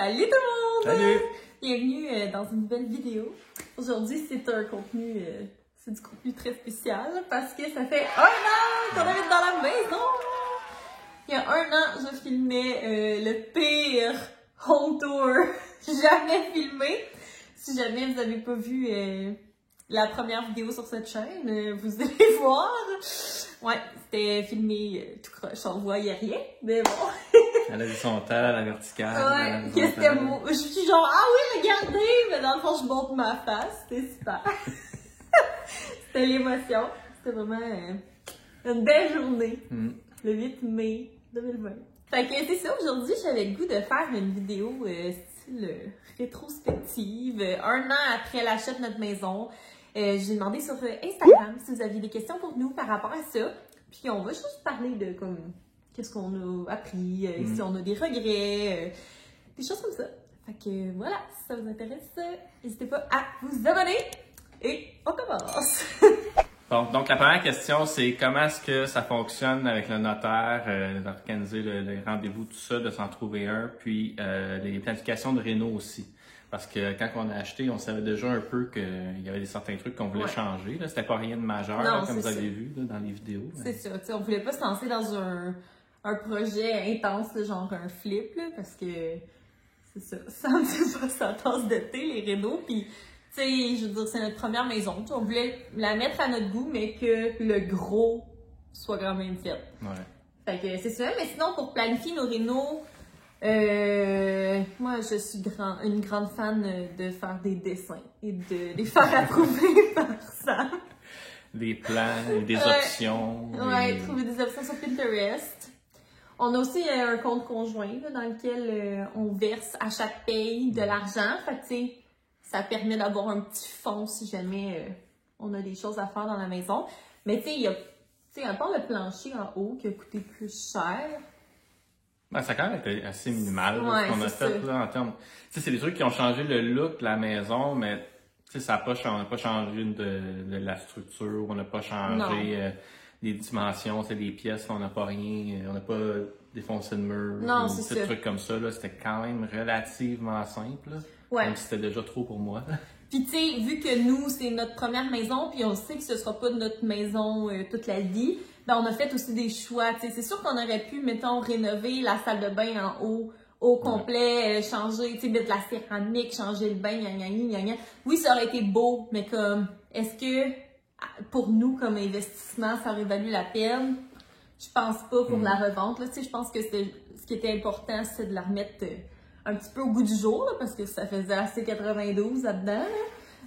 Salut tout le monde! Salut! Bienvenue dans une nouvelle vidéo. Aujourd'hui, c'est un contenu, c'est du contenu très spécial parce que ça fait 1 an qu'on habite dans la maison! Il y a 1 an, je filmais le pire home tour jamais filmé. Si jamais vous n'avez pas vu la première vidéo sur cette chaîne, vous allez voir. Ouais, c'était filmé tout croche, on voyait rien, mais bon. Elle a vu son temps à la verticale. Ouais, que c'était moi. Je suis genre, ah oui, regardez! Mais dans le fond, je montre ma face. C'était super. C'était l'émotion. C'était vraiment une belle journée. Le 8 mai 2020. Fait que c'est ça, aujourd'hui, j'avais le goût de faire une vidéo style rétrospective. 1 an après l'achat de notre maison. J'ai demandé sur Instagram si vous aviez des questions pour nous par rapport à ça. Puis on va juste parler de comme qu'est-ce qu'on a appris, si on a des regrets, des choses comme ça. Fait que voilà, si ça vous intéresse, n'hésitez pas à vous abonner. Et on commence! Bon, donc la première question, c'est comment est-ce que ça fonctionne avec le notaire, d'organiser le rendez-vous, tout ça, de s'en trouver un, puis les planifications de réno aussi. Parce que quand on a acheté, on savait déjà un peu qu'il y avait certains trucs qu'on voulait changer. C'était pas rien de majeur, non, là, comme vous avez vu là, dans les vidéos. C'est ça. T'sais, on voulait pas se lancer dans un projet intense, là, genre un flip, là, parce que c'est ça. Ça me fait pas sa tasse de thé, les rénaux. Puis, tu sais, je veux dire, c'est notre première maison. T'sais, on voulait la mettre à notre goût, mais que le gros soit quand même fait. Ouais. Fait que c'est ça. Mais sinon, pour planifier nos rénaux, moi, je suis une grande fan de faire des dessins et de les faire approuver par Sam. Des plans, des options. Ouais, trouver des options sur Pinterest. On a aussi un compte conjoint là, dans lequel on verse à chaque paye de l'argent. Fait que, tu sais, ça permet d'avoir un petit fonds si jamais on a des choses à faire dans la maison. Mais tu sais, il y a, à part le plancher en haut qui a coûté plus cher. Ben, ça a quand même été assez minimal, là, Ouais, ce qu'on a fait là, en termes. Tu sais, c'est des trucs qui ont changé le look de la maison, mais tu sais, ça n'a pas changé de la structure, on n'a pas changé les dimensions, c'est des pièces, on n'a pas rien, on n'a pas défoncé de mur, non, c'est des trucs comme ça, là, c'était quand même relativement simple, là, ouais. même si c'était déjà trop pour moi. Puis tu sais, vu que nous, c'est notre première maison, puis on sait que ce sera pas notre maison toute la vie, ben on a fait aussi des choix. Tu sais, c'est sûr qu'on aurait pu, mettons, rénover la salle de bain en haut, au complet, changer, tu sais, mettre de la céramique, changer le bain, gna. Oui, ça aurait été beau, mais comme, est-ce que pour nous, comme investissement, ça aurait valu la peine? Je pense pas pour la revente. Là, tu sais, je pense que ce qui était important, c'est de la remettre un petit peu au goût du jour, là, parce que ça faisait assez 92 là-dedans. Là.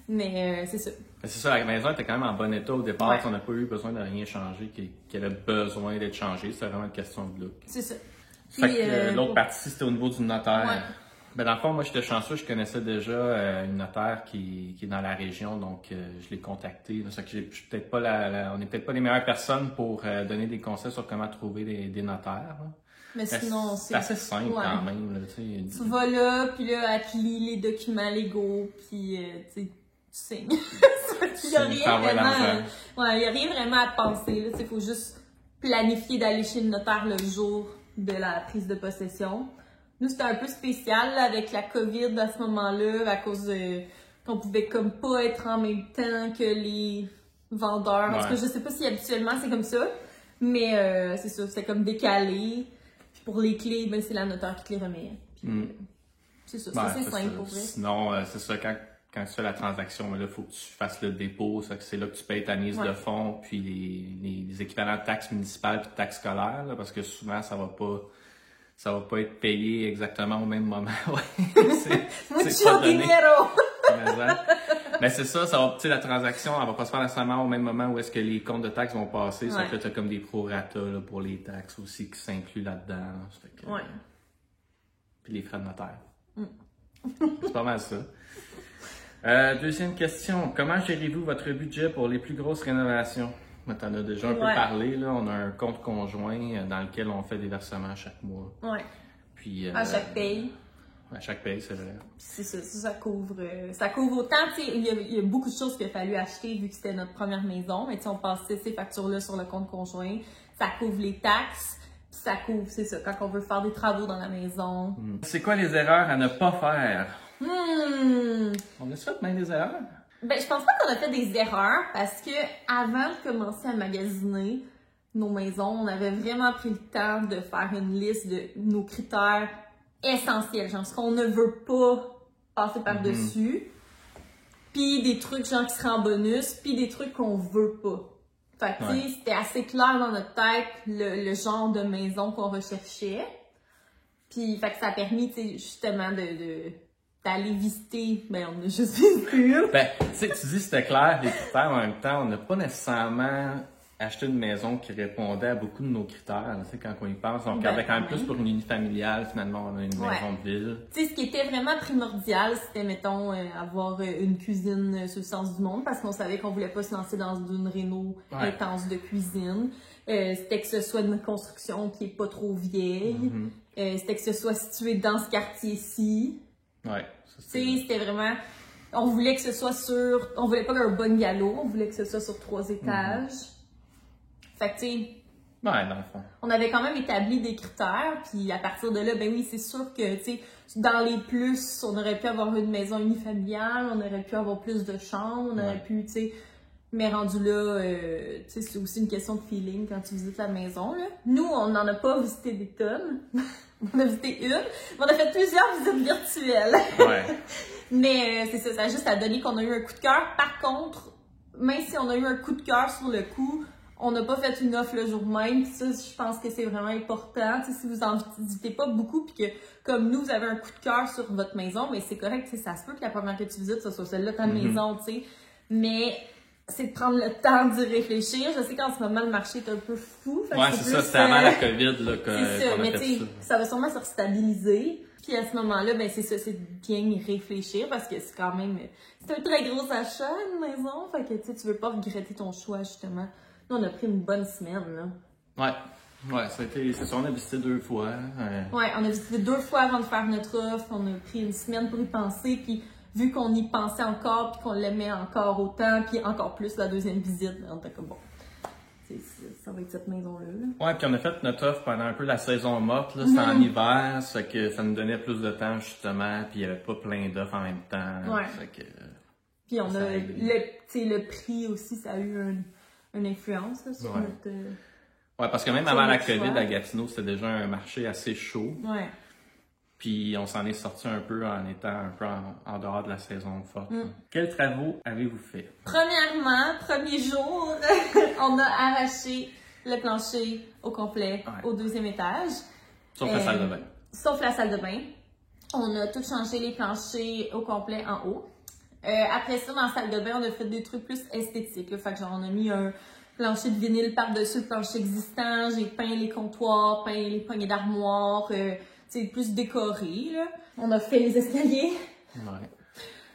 Mais c'est ça. C'est ça, la maison était quand même en bon état au départ. Ouais. On n'a pas eu besoin de rien changer qui avait besoin d'être changé. C'était vraiment une question de look. C'est ça. Fait que l'autre partie, c'était au niveau du notaire. Ouais. Ben, dans le fond, moi, j'étais chanceux. Je connaissais déjà une notaire qui est dans la région, donc je l'ai contactée. Ça que je suis peut-être pas on n'est peut-être pas les meilleures personnes pour donner des conseils sur comment trouver des notaires. Là. Mais sinon, c'est assez simple quand même. Là, tu vas là, puis là, elle te lit les documents légaux, puis tu signes. Il n'y a rien vraiment. Ouais, il y a rien vraiment à penser. Il faut juste planifier d'aller chez le notaire le jour de la prise de possession. Nous, c'était un peu spécial là, avec la COVID à ce moment-là, à cause qu'on pouvait comme pas être en même temps que les vendeurs. Parce que je sais pas si habituellement c'est comme ça, mais c'est ça, c'est comme décalé. Puis pour les clés, ben c'est la notaire qui te les remet. Puis, c'est ça, c'est simple pour vrai. Sinon, c'est ça, quand tu fais la transaction, il faut que tu fasses le dépôt, c'est là que tu payes ta mise de fonds, puis les équivalents de taxes municipales et de taxes scolaires, là, parce que souvent, ça va pas être payé exactement au même moment. Mucho dinero! Mais c'est ça va, la transaction, elle va pas se faire nécessairement au même moment où est-ce que les comptes de taxes vont passer. Ça fait que tu as comme des prorata là, pour les taxes aussi qui s'incluent là-dedans. Puis les frais de notaire. C'est pas mal ça. Deuxième question. Comment gérez-vous votre budget pour les plus grosses rénovations? Tu en as déjà un peu parlé. Là. On a un compte conjoint dans lequel on fait des versements chaque mois. Puis, à chaque paye. À chaque paye, c'est vrai. C'est ça, ça couvre autant. Il y a beaucoup de choses qu'il a fallu acheter vu que c'était notre première maison. Mais on passait ces factures-là sur le compte conjoint. Ça couvre les taxes. ça couvre, c'est ça, quand on veut faire des travaux dans la maison. C'est quoi les erreurs à ne pas faire? On a fait même des erreurs? Ben, je pense pas qu'on a fait des erreurs parce que avant de commencer à magasiner nos maisons, on avait vraiment pris le temps de faire une liste de nos critères essentiels, genre ce qu'on ne veut pas passer par-dessus, puis des trucs genre qui seraient en bonus, puis des trucs qu'on veut pas. Fait que, tu sais, c'était assez clair dans notre tête le genre de maison qu'on recherchait. Puis, fait que ça a permis, tu sais, justement d'aller visiter. Ben, on a juste visité une. Ben, tu sais, tu dis c'était clair, les critères, en même temps, on n'a pas nécessairement acheté une maison qui répondait à beaucoup de nos critères. Tu sais, quand on y pense, on regardait quand même plus pour une unifamiliale, finalement, on a une maison de ville. Tu sais, ce qui était vraiment primordial, c'était, mettons, avoir une cuisine sur le sens du monde, parce qu'on savait qu'on voulait pas se lancer dans une réno intense de cuisine. C'était que ce soit une construction qui est pas trop vieille. C'était que ce soit situé dans ce quartier-ci. Ouais. Tu sais, c'était vraiment... On voulait que ce soit sur... On voulait pas un bungalow, on voulait que ce soit sur 3 étages. Fait que, tu sais... Ouais, dans le fond. On avait quand même établi des critères, puis à partir de là, ben oui, c'est sûr que, tu sais, dans les plus, on aurait pu avoir une maison unifamiliale, on aurait pu avoir plus de chambres, on aurait pu, tu sais... Mais rendu là, tu sais, c'est aussi une question de feeling quand tu visites la maison, là. Nous, on n'en a pas visité des tonnes. On a visité une, mais on a fait plusieurs visites virtuelles. Ouais. Mais c'est ça, ça a juste à donner qu'on a eu un coup de cœur. Par contre, même si on a eu un coup de cœur sur le coup, on n'a pas fait une offre le jour même. Puis ça, je pense que c'est vraiment important. Tu sais, si vous en visitez pas beaucoup, puis que, comme nous, vous avez un coup de cœur sur votre maison, mais c'est correct, tu sais, ça se peut que la première que tu visites, ça soit celle-là, ta maison, tu sais. Mais c'est de prendre le temps d'y réfléchir. Je sais qu'en ce moment, le marché est un peu fou. Ouais, c'est ça, c'était avant la COVID, là, c'est ça, mais tu sais, ça va sûrement se stabiliser. Puis à ce moment-là, ben c'est ça, c'est bien y réfléchir parce que c'est quand même... C'est un très gros achat, une maison. Fait que tu veux pas regretter ton choix, justement. Nous, on a pris une bonne semaine, là. Ouais, ça a été... C'est ça, on a visité 2 fois. Ouais, on a visité 2 fois avant de faire notre offre. On a pris une semaine pour y penser, puis... Vu qu'on y pensait encore, puis qu'on l'aimait encore autant, puis encore plus la deuxième visite, on était comme bon, ça va être cette maison-là. Là. Ouais, puis on a fait notre offre pendant un peu la saison morte, là, c'était en hiver, ça fait que ça nous donnait plus de temps justement, puis il n'y avait pas plein d'offres en même temps. Ouais. Ça fait que, puis on a le prix aussi, ça a eu une influence là, sur notre. Ouais, parce que même avant la COVID à Gatineau, c'était déjà un marché assez chaud. Ouais. Puis on s'en est sorti un peu en étant un peu en dehors de la saison forte. Quels travaux avez-vous fait? Premièrement, premier jour, on a arraché le plancher au complet au 2e étage. Sauf la salle de bain. Sauf la salle de bain. On a tout changé les planchers au complet en haut. Après ça, dans la salle de bain, on a fait des trucs plus esthétiques. Là. Fait que genre, on a mis un plancher de vinyle par-dessus le plancher existant. J'ai peint les comptoirs, peint les poignées d'armoire. C'est plus décoré, là. On a fait les escaliers. Ouais.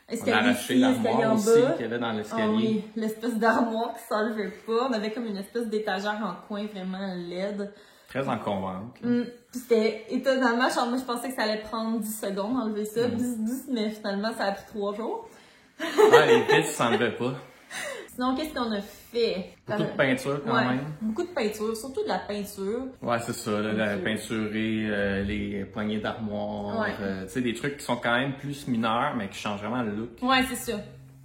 Escalier on a arraché l'armoire aussi qu'il y avait dans l'escalier. Oh, oui, l'espèce d'armoire qui s'enlevait pas. On avait comme une espèce d'étagère en coin vraiment laide. Très encombrante. Puis c'était étonnamment, genre, moi je pensais que ça allait prendre 10 secondes enlever ça. 10, mais finalement ça a pris 3 jours. Ouais, les pièces s'enlevaient pas. Sinon, qu'est-ce qu'on a fait? Beaucoup de peinture quand même. Beaucoup de peinture, surtout de la peinture. Ouais, c'est ça, là, la peinturer, les poignées d'armoire, tu sais, des trucs qui sont quand même plus mineurs, mais qui changent vraiment le look. Ouais, c'est ça.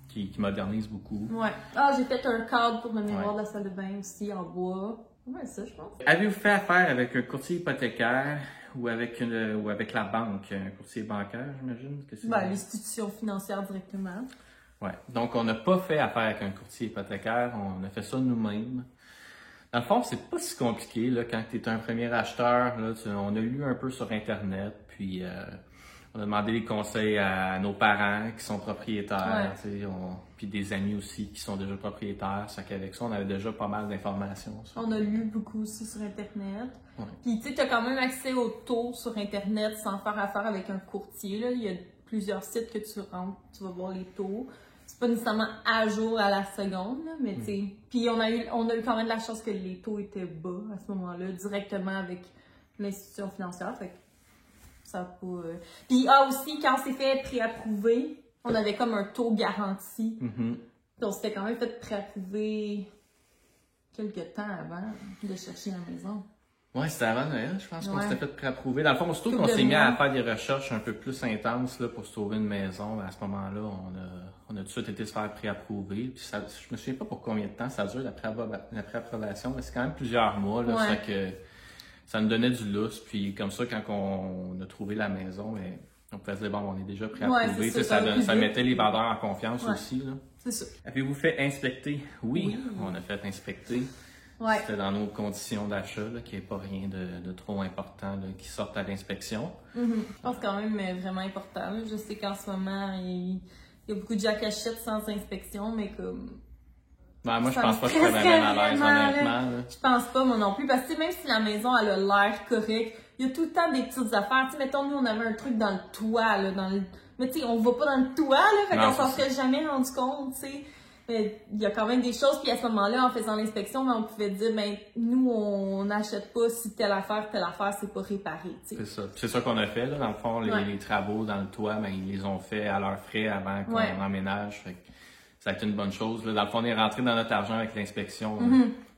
Qui modernisent beaucoup. Ouais. Ah, j'ai fait un cadre pour le miroir de la salle de bain aussi, en bois. Ouais, ça, je pense. Avez-vous fait affaire avec un courtier hypothécaire ou avec la banque, un courtier bancaire, j'imagine que c'est? L'institution financière directement. Ouais. Donc, on n'a pas fait affaire avec un courtier hypothécaire, on a fait ça nous-mêmes. Dans le fond, c'est pas si compliqué, là, quand tu es un premier acheteur, là, on a lu un peu sur Internet, puis on a demandé des conseils à nos parents qui sont propriétaires, puis des amis aussi qui sont déjà propriétaires. Ça qu'avec ça, on avait déjà pas mal d'informations. On a lu beaucoup aussi sur Internet. Puis tu sais, tu as quand même accès aux taux sur Internet sans faire affaire avec un courtier. Là. Il y a plusieurs sites que tu rentres, tu vas voir les taux. C'est pas nécessairement à jour à la seconde, là, mais tu sais. Puis on a eu quand même de la chance que les taux étaient bas à ce moment-là, directement avec l'institution financière. Fait que ça a pas. Puis aussi, quand on s'est fait préapprouver, on avait comme un taux garanti. Puis on s'était quand même fait préapprouver quelques temps avant de chercher la maison. Ouais, c'était avant Noël, je pense qu'on Ouais. s'était fait préapprouver. Dans le fond, surtout qu'on s'est mis à faire des recherches un peu plus intenses là, pour se trouver une maison. À ce moment-là, on a tout de suite été se faire préapprouver. Puis ça, je me souviens pas pour combien de temps ça dure la préapprobation, mais c'est quand même plusieurs mois. Là, Ouais. fait que ça nous donnait du lousse. Puis comme ça, quand on a trouvé la maison, mais on pouvait se dire, bon, on est déjà préapprouvé. Ouais, c'est ça, Ça mettait les vendeurs en confiance Ouais. aussi. Là. C'est ça. Avez-vous fait inspecter? Oui, on a fait inspecter. Ouais. C'était dans nos conditions d'achat, qu'il n'y ait pas rien de trop important là, qui sorte à l'inspection. Je pense quand même vraiment important. Là. Je sais qu'en ce moment, il y a beaucoup de gens qui achètent sans inspection, mais comme... Ben, moi, je ça pense me pas que je serais stresserait même à l'aise, vraiment, honnêtement. Là. Je pense pas, moi non plus. Parce que même si la maison elle a l'air correcte, il y a tout le temps des petites affaires. Tu sais, mettons, nous, on avait un truc dans le toit, là, mais tu sais, on va pas dans le toit, là, fait Non, qu'on s'en c'est serait jamais rendu compte, tu sais. Mais il y a quand même des choses, puis à ce moment-là, en faisant l'inspection, ben, on pouvait dire, ben, nous, on n'achète pas si telle affaire, c'est pas réparé, tu sais. C'est ça. C'est ça qu'on a fait, là. Dans le fond, les travaux dans le toit, ben, ils les ont fait à leurs frais avant qu'on emménage. Fait que ça a été une bonne chose. Là. Dans le fond, on est rentré dans notre argent avec l'inspection,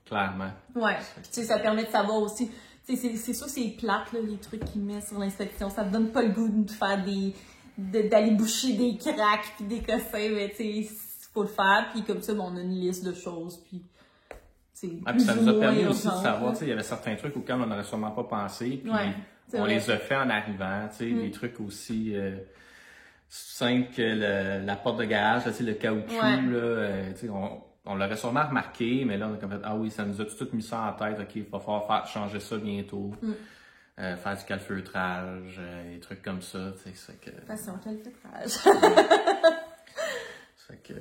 clairement. Ouais. Puis, tu sais, ça permet de savoir aussi. Tu sais, c'est sûr, c'est plate, là, les trucs qu'ils mettent sur l'inspection. Ça te donne pas le goût de faire d'aller boucher des craques puis des cossins, mais tu sais, faut le faire. Puis comme ça, bon, on a une liste de choses. Puis, puis ça nous a permis aussi de savoir, tu sais, il y avait certains trucs auxquels on n'aurait sûrement pas pensé. Puis on les a fait en arrivant, tu sais, des trucs aussi simples que la porte de garage, là, tu sais, le caoutchouc, là, tu sais, on l'aurait sûrement remarqué, mais là, on a comme fait, ah oui, ça nous a tout de suite mis ça en tête, ok, il va falloir changer ça bientôt. Faire du calfeutrage, des trucs comme ça, tu sais, c'est que... Passion calfeutrage.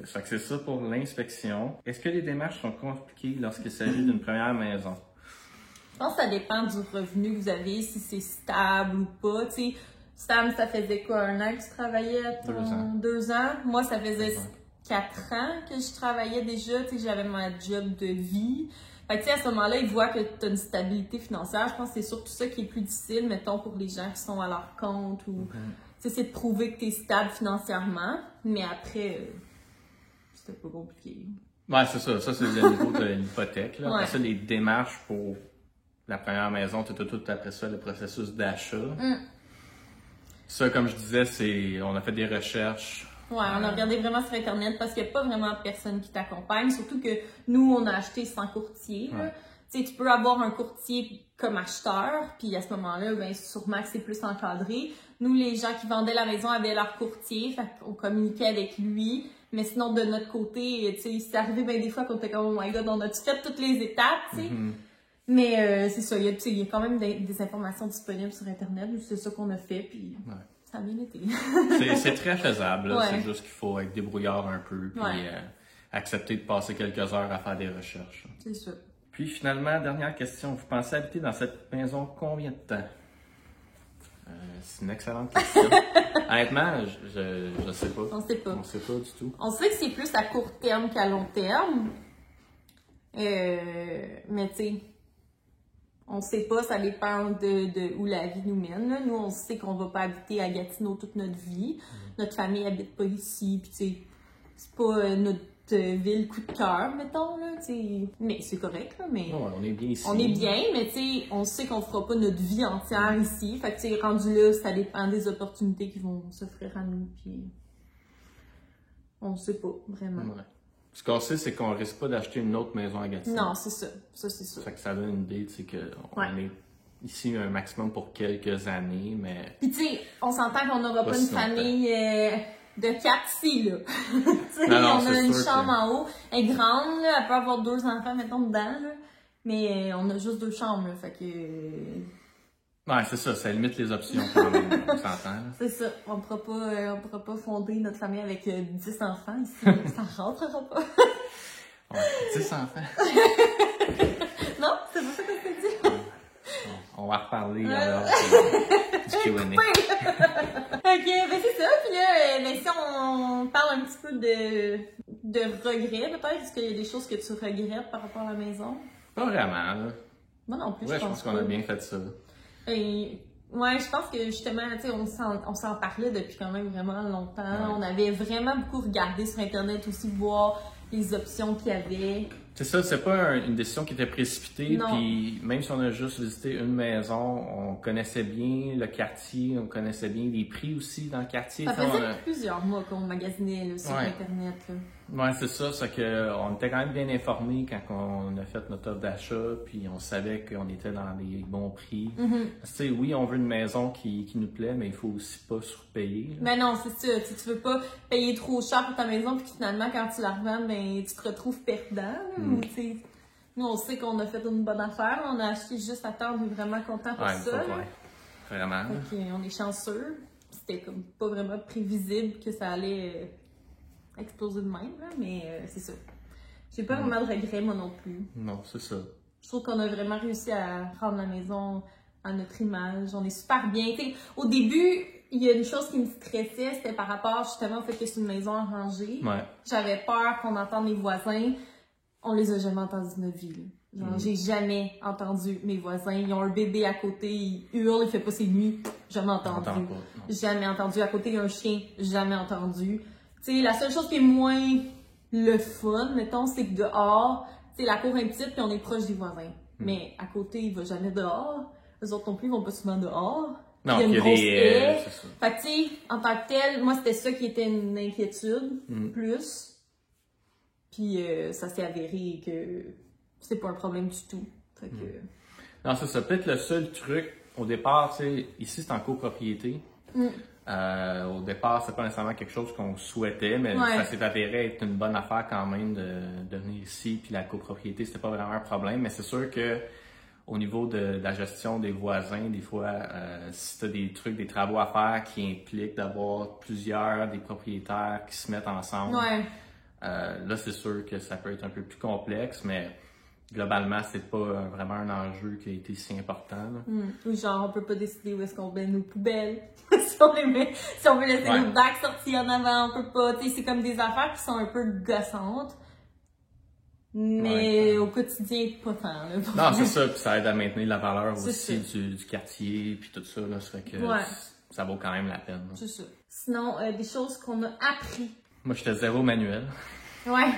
Fait que c'est ça pour l'inspection. Est-ce que les démarches sont compliquées lorsqu'il s'agit d'une première maison? Je pense que ça dépend du revenu que vous avez, si c'est stable ou pas, tu sais. Stable, ça faisait quoi, 1 an que tu travaillais à ton... 2 ans. Moi, ça faisait 4 ans que je travaillais déjà, tu sais, j'avais ma job de vie. Fait que, tu sais, à ce moment-là, ils voient que tu as une stabilité financière. Je pense que c'est surtout ça qui est plus difficile, mettons, pour les gens qui sont à leur compte ou, tu sais, c'est de prouver que tu es stable financièrement. Mais après, c'était pas compliqué. Ouais, c'est ça. Ça, c'est le niveau de l'hypothèque, là. Ouais. Après ça, les démarches pour la première maison, tout après ça, le processus d'achat. Ça, comme je disais, on a fait des recherches. Ouais, on a regardé vraiment sur Internet parce qu'il n'y a pas vraiment personne qui t'accompagne. Surtout que nous, on a acheté sans courtier. Ouais. Tu sais, tu peux avoir un courtier comme acheteur, puis à ce moment-là, ben sûrement que c'est plus encadré. Nous, les gens qui vendaient la maison avaient leur courtier, fait qu'on communiquait avec lui. Mais sinon, de notre côté, tu sais, c'est arrivé bien des fois qu'on était comme, oh my god, on a-tu fait toutes les étapes, tu sais? Mais c'est ça, il y a quand même des informations disponibles sur Internet. C'est ça qu'on a fait, puis ça a bien été. C'est très faisable, là. C'est juste qu'il faut être débrouillard un peu, puis accepter de passer quelques heures à faire des recherches. C'est ça. Puis finalement, dernière question, vous pensez habiter dans cette maison combien de temps? C'est une excellente question. Honnêtement, je sais pas. On sait pas. On sait pas du tout. On sait que c'est plus à court terme qu'à long terme. Mais tu sais, on sait pas, ça dépend de où la vie nous mène. Là. Nous, on sait qu'on va pas habiter à Gatineau toute notre vie. Notre famille habite pas ici, puis tu sais, c'est pas notre ville coup de cœur, mettons, là, tu sais. Mais c'est correct, là, mais... Ouais, on est bien ici. On est bien, mais tu sais, on sait qu'on fera pas notre vie entière ici. Fait que tu sais, rendu là, ça dépend des opportunités qui vont s'offrir à nous, puis... On sait pas, vraiment. Ouais. Ce qu'on sait, c'est qu'on risque pas d'acheter une autre maison à Gatineau. Non, c'est ça. Ça, c'est ça. Fait que ça donne une idée, tu sais, qu'on est ici un maximum pour quelques années, mais... Puis tu sais, on s'entend qu'on n'aura pas une famille de 4 ici, là. Non, on a une chambre en haut. Elle est grande, là. Elle peut avoir 2 enfants, mettons, dedans, là. Mais on a juste 2 chambres, là. Fait que... Ouais, c'est ça. Ça limite les options quand même, on s'entend. C'est ça. On pourra pas fonder notre famille avec 10 enfants ici. Ça rentrera pas. Ouais, 10 enfants. Non, c'est pas ça que je t'ai dit. On va reparler alors du Q&A. Ok, ben c'est ça. Puis là, ben, si on parle un petit peu de regrets, peut-être, est-ce qu'il y a des choses que tu regrettes par rapport à la maison? Pas vraiment, là. Moi non plus, ouais, je pense qu'on a bien fait ça. Et, ouais, je pense que justement, tu sais, on s'en parlait depuis quand même vraiment longtemps. Ouais. On avait vraiment beaucoup regardé sur Internet aussi, voir les options qu'il y avait. C'est ça, c'est pas une décision qui était précipitée, Non. puis même si on a juste visité une maison, on connaissait bien le quartier, on connaissait bien les prix aussi dans le quartier. Ça faisait plusieurs mois qu'on magasinait là, sur Internet. Là. Ouais, c'est ça, c'est que on était quand même bien informés quand on a fait notre offre d'achat, puis on savait qu'on était dans les bons prix. Parce que, oui, on veut une maison qui nous plaît, mais il faut aussi pas surpayer. Là. Mais non, c'est ça. Tu veux pas payer trop cher pour ta maison, puis finalement, quand tu la revends, ben, tu te retrouves perdant. Là, ou, nous, on sait qu'on a fait une bonne affaire. On a acheté juste à temps. On est vraiment content pour ça. Vraiment. Ok, on est chanceux. C'était comme pas vraiment prévisible que ça allait exploser de même, là, mais c'est ça. J'ai pas vraiment de regrets, moi non plus. Non, c'est ça. Je trouve qu'on a vraiment réussi à rendre la maison à notre image. On est super bien. T'sais, au début, il y a une chose qui me stressait, c'était par rapport justement au fait que c'est une maison arrangée. Ouais. J'avais peur qu'on entende mes voisins. On les a jamais entendus de notre vie. Là. Genre, j'ai jamais entendu mes voisins. Ils ont un bébé à côté, ils hurlent, il fait pas ses nuits. Jamais entendu. Jamais entendu. À côté, il y a un chien. Jamais entendu. Tu sais, la seule chose qui est moins le fun, mettons, c'est que dehors, tu sais, la cour est petite puis on est proche des voisins. Mais à côté, il va jamais dehors. Les autres non plus, ils vont pas souvent dehors. Non, il y a une grosse haie. C'est ça. Fait que, tu sais, en tant que tel, moi, c'était ça qui était une inquiétude, plus. Puis ça s'est avéré que c'est pas un problème du tout. Fait que... Non, c'est ça. Peut-être le seul truc, au départ, tu sais, ici, c'est en copropriété. Au départ, c'est pas nécessairement quelque chose qu'on souhaitait, mais ça s'est avéré être une bonne affaire quand même de venir ici. Puis la copropriété, c'était pas vraiment un problème. Mais c'est sûr que au niveau de la gestion des voisins, des fois, si tu as des trucs, des travaux à faire qui impliquent d'avoir des propriétaires qui se mettent ensemble, là, c'est sûr que ça peut être un peu plus complexe, mais globalement, c'est pas vraiment un enjeu qui a été si important. Ou genre, on peut pas décider où est-ce qu'on met nos poubelles. si on veut laisser nos bacs sortis en avant, on peut pas. Tu sais, c'est comme des affaires qui sont un peu gossantes. Mais au quotidien, pas tant. Là, non, c'est ça. Puis ça aide à maintenir la valeur aussi du quartier, puis tout ça. Là, ça fait que ça vaut quand même la peine. Là. C'est ça. Sinon, des choses qu'on a appris. Moi, j'étais zéro manuel. Ouais.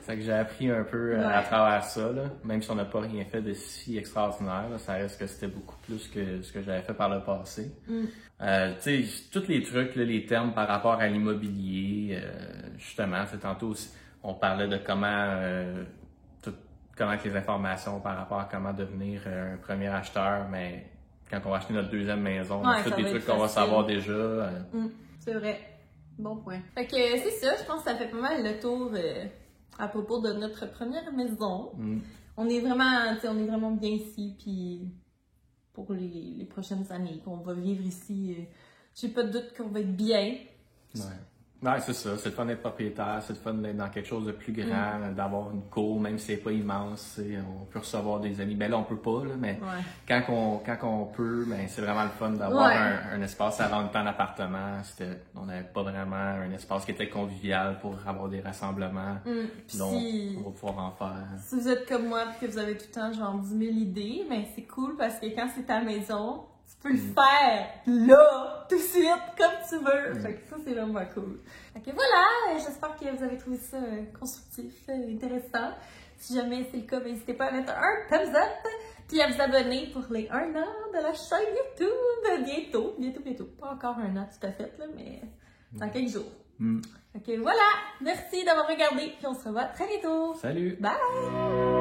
C'est que j'ai appris un peu à travers ça, là. Même si on n'a pas rien fait de si extraordinaire, là, ça reste que c'était beaucoup plus que ce que j'avais fait par le passé. Tu sais, tous les trucs, là, les termes par rapport à l'immobilier, justement, c'est tantôt aussi, on parlait de comment que les informations par rapport à comment devenir un premier acheteur, mais quand on va acheter notre deuxième maison, tous les trucs qu'on va savoir déjà. C'est vrai. Bon point. Fait que c'est ça, je pense que ça fait pas mal le tour à propos de notre première maison. On est vraiment bien ici, puis pour les prochaines années qu'on va vivre ici, j'ai pas de doute qu'on va être bien. Ouais, c'est ça. C'est le fun d'être propriétaire, c'est le fun d'être dans quelque chose de plus grand, d'avoir une cour, même si c'est pas immense. On peut recevoir des amis. Ben là, on peut pas, là, mais quand on peut, ben c'est vraiment le fun d'avoir un espace. Avant le temps d'appartement, on n'avait pas vraiment un espace qui était convivial pour avoir des rassemblements. Donc, on va pouvoir en faire. Si vous êtes comme moi et que vous avez tout le temps genre 10 000 idées, ben c'est cool parce que quand c'est ta maison, tu peux le faire là, tout de suite, comme tu veux. Fait que ça, c'est vraiment cool. Fait que voilà, j'espère que vous avez trouvé ça constructif, intéressant. Si jamais c'est le cas, n'hésitez pas à mettre un thumbs up, puis à vous abonner pour les 1 an de la chaîne YouTube. Bientôt. Pas encore 1 an tout à fait, là, mais dans quelques jours. Fait que voilà, merci d'avoir regardé, puis on se revoit très bientôt. Salut! Bye!